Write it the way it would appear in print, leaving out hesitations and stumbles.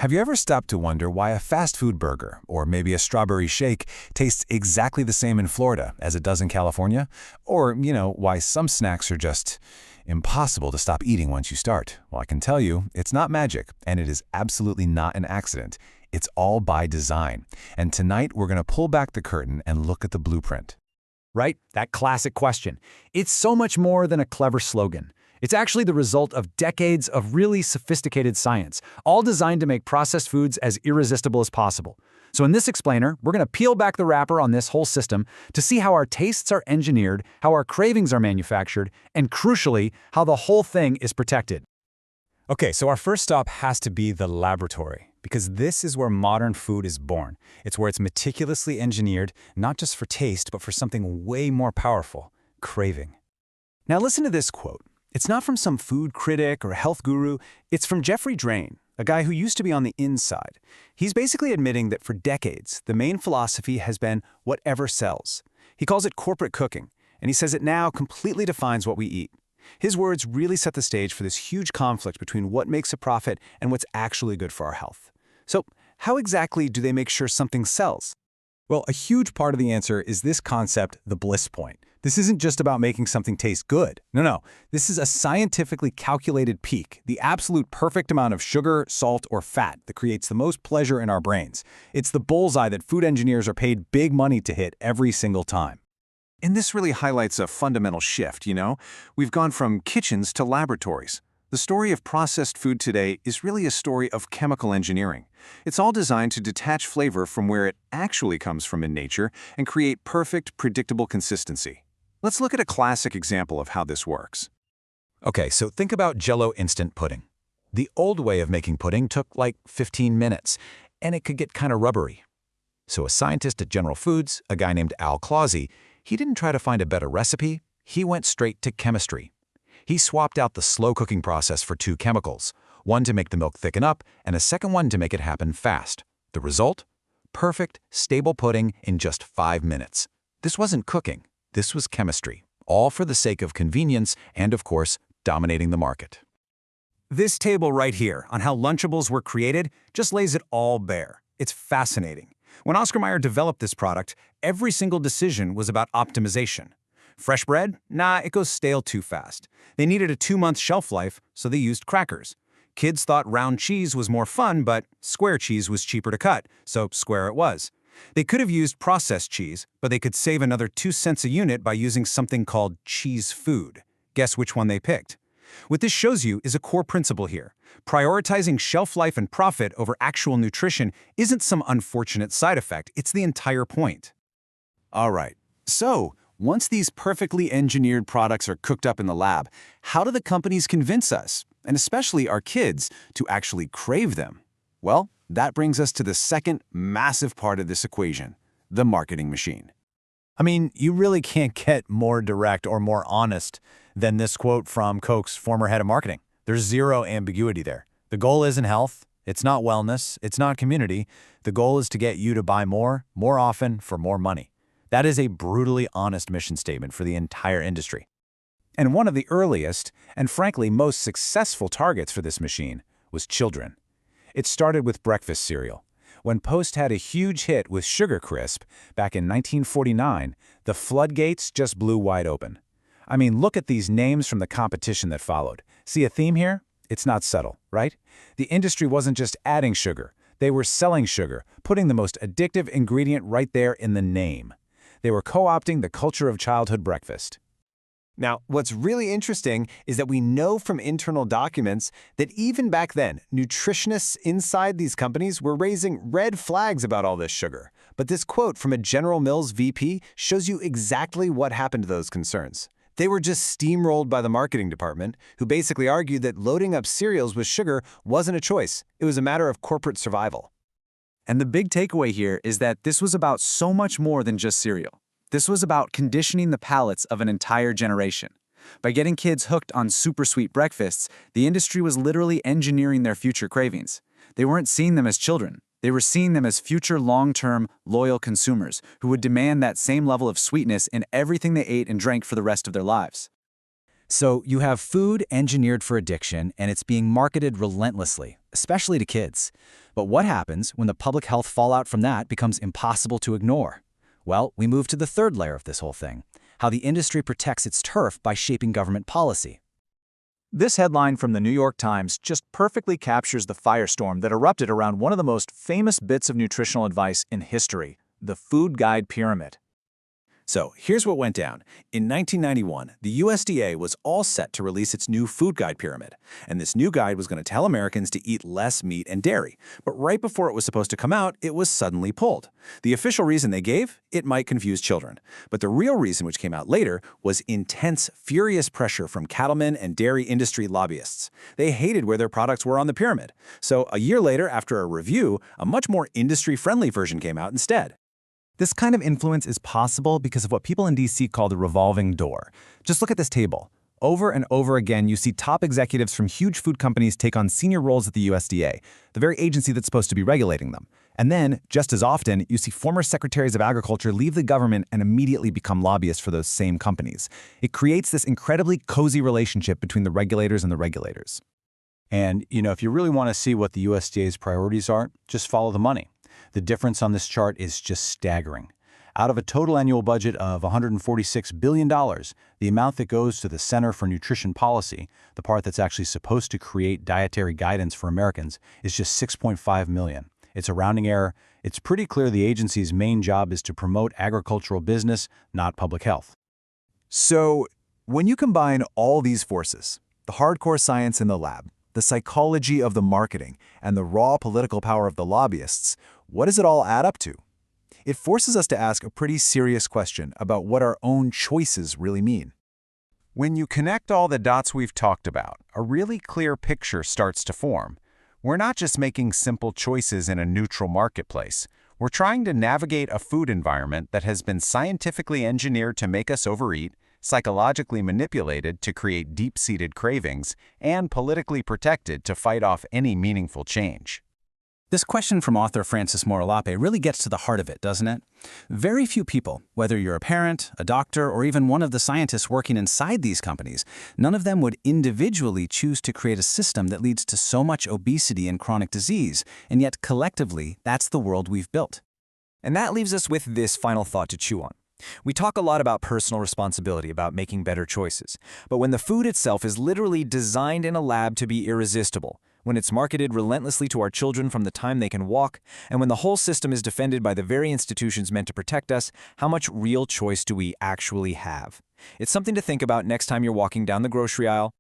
Have you ever stopped to wonder why a fast food burger, or maybe a strawberry shake, tastes exactly the same in Florida as it does in California? Or, why some snacks are just impossible to stop eating once you start? Well, I can tell you, it's not magic, and it is absolutely not an accident. It's all by design. And tonight, we're going to pull back the curtain and look at the blueprint. Right? That classic question. It's so much more than a clever slogan. It's actually the result of decades of really sophisticated science, all designed to make processed foods as irresistible as possible. So in this explainer, we're going to peel back the wrapper on this whole system to see how our tastes are engineered, how our cravings are manufactured, and crucially, how the whole thing is protected. Okay, so our first stop has to be the laboratory, because this is where modern food is born. It's where it's meticulously engineered, not just for taste, but for something way more powerful: craving. Now listen to this quote. It's not from some food critic or health guru. It's from Jeffrey Drain, a guy who used to be on the inside. He's basically admitting that for decades, the main philosophy has been whatever sells. He calls it corporate cooking, and he says it now completely defines what we eat. His words really set the stage for this huge conflict between what makes a profit and what's actually good for our health. So, how exactly do they make sure something sells? Well, a huge part of the answer is this concept, the bliss point. This isn't just about making something taste good. No. This is a scientifically calculated peak, the absolute perfect amount of sugar, salt, or fat that creates the most pleasure in our brains. It's the bullseye that food engineers are paid big money to hit every single time. And this really highlights a fundamental shift, We've gone from kitchens to laboratories. The story of processed food today is really a story of chemical engineering. It's all designed to detach flavor from where it actually comes from in nature and create perfect, predictable consistency. Let's look at a classic example of how this works. Okay, so think about Jell-O Instant Pudding. The old way of making pudding took like 15 minutes, and it could get kind of rubbery. So a scientist at General Foods, a guy named Al Clausey, he didn't try to find a better recipe. He went straight to chemistry. He swapped out the slow cooking process for two chemicals, one to make the milk thicken up and a second one to make it happen fast. The result? Perfect, stable pudding in just 5 minutes. This wasn't cooking. This was chemistry, all for the sake of convenience and, of course, dominating the market. This table right here on how Lunchables were created just lays it all bare. It's fascinating. When Oscar Mayer developed this product, every single decision was about optimization. Fresh bread? Nah, it goes stale too fast. They needed a 2-month shelf life, so they used crackers. Kids thought round cheese was more fun, but square cheese was cheaper to cut, so square it was. They could have used processed cheese, but they could save another 2 cents a unit by using something called cheese food. Guess which one they picked? What this shows you is a core principle here. Prioritizing shelf life and profit over actual nutrition isn't some unfortunate side effect, it's the entire point. All right, so once these perfectly engineered products are cooked up in the lab, how do the companies convince us, and especially our kids, to actually crave them? Well, that brings us to the second massive part of this equation, the marketing machine. I mean, you really can't get more direct or more honest than this quote from Coke's former head of marketing. There's zero ambiguity there. The goal isn't health, it's not wellness, it's not community. The goal is to get you to buy more often, for more money. That is a brutally honest mission statement for the entire industry. And one of the earliest, and frankly most successful targets for this machine was children. It started with breakfast cereal. When Post had a huge hit with Sugar Crisp back in 1949, the floodgates just blew wide open. I mean, look at these names from the competition that followed. See a theme here? It's not subtle, right? The industry wasn't just adding sugar. They were selling sugar, putting the most addictive ingredient right there in the name. They were co-opting the culture of childhood breakfast. Now, what's really interesting is that we know from internal documents that even back then, nutritionists inside these companies were raising red flags about all this sugar. But this quote from a General Mills VP shows you exactly what happened to those concerns. They were just steamrolled by the marketing department, who basically argued that loading up cereals with sugar wasn't a choice. It was a matter of corporate survival. And the big takeaway here is that this was about so much more than just cereal. This was about conditioning the palates of an entire generation. By getting kids hooked on super sweet breakfasts, the industry was literally engineering their future cravings. They weren't seeing them as children. They were seeing them as future long-term, loyal consumers who would demand that same level of sweetness in everything they ate and drank for the rest of their lives. So you have food engineered for addiction, and it's being marketed relentlessly, especially to kids. But what happens when the public health fallout from that becomes impossible to ignore? Well, we move to the third layer of this whole thing, how the industry protects its turf by shaping government policy. This headline from the New York Times just perfectly captures the firestorm that erupted around one of the most famous bits of nutritional advice in history, the food guide pyramid. So here's what went down. In 1991, the USDA was all set to release its new food guide pyramid, and this new guide was going to tell Americans to eat less meat and dairy. But right before it was supposed to come out, it was suddenly pulled. The official reason they gave? It might confuse children. But the real reason, which came out later, was intense, furious pressure from cattlemen and dairy industry lobbyists. They hated where their products were on the pyramid. So a year later, after a review, a much more industry-friendly version came out instead. This kind of influence is possible because of what people in DC call the revolving door. Just look at this table. Over and over again, you see top executives from huge food companies take on senior roles at the USDA, the very agency that's supposed to be regulating them. And then, just as often, you see former secretaries of agriculture leave the government and immediately become lobbyists for those same companies. It creates this incredibly cozy relationship between the regulators and the regulators. And, if you really want to see what the USDA's priorities are, just follow the money. The difference on this chart is just staggering. Out of a total annual budget of $146 billion, the amount that goes to the Center for Nutrition Policy, the part that's actually supposed to create dietary guidance for Americans, is just $6.5 million. It's a rounding error. It's pretty clear the agency's main job is to promote agricultural business, not public health. So, when you combine all these forces, the hardcore science in the lab, the psychology of the marketing, and the raw political power of the lobbyists, what does it all add up to? It forces us to ask a pretty serious question about what our own choices really mean. When you connect all the dots we've talked about, a really clear picture starts to form. We're not just making simple choices in a neutral marketplace. We're trying to navigate a food environment that has been scientifically engineered to make us overeat, psychologically manipulated to create deep-seated cravings, and politically protected to fight off any meaningful change. This question from author Francis Moralape really gets to the heart of it, doesn't it? Very few people, whether you're a parent, a doctor, or even one of the scientists working inside these companies, none of them would individually choose to create a system that leads to so much obesity and chronic disease, and yet collectively, that's the world we've built. And that leaves us with this final thought to chew on. We talk a lot about personal responsibility, about making better choices. But when the food itself is literally designed in a lab to be irresistible, when it's marketed relentlessly to our children from the time they can walk, and when the whole system is defended by the very institutions meant to protect us, how much real choice do we actually have? It's something to think about next time you're walking down the grocery aisle,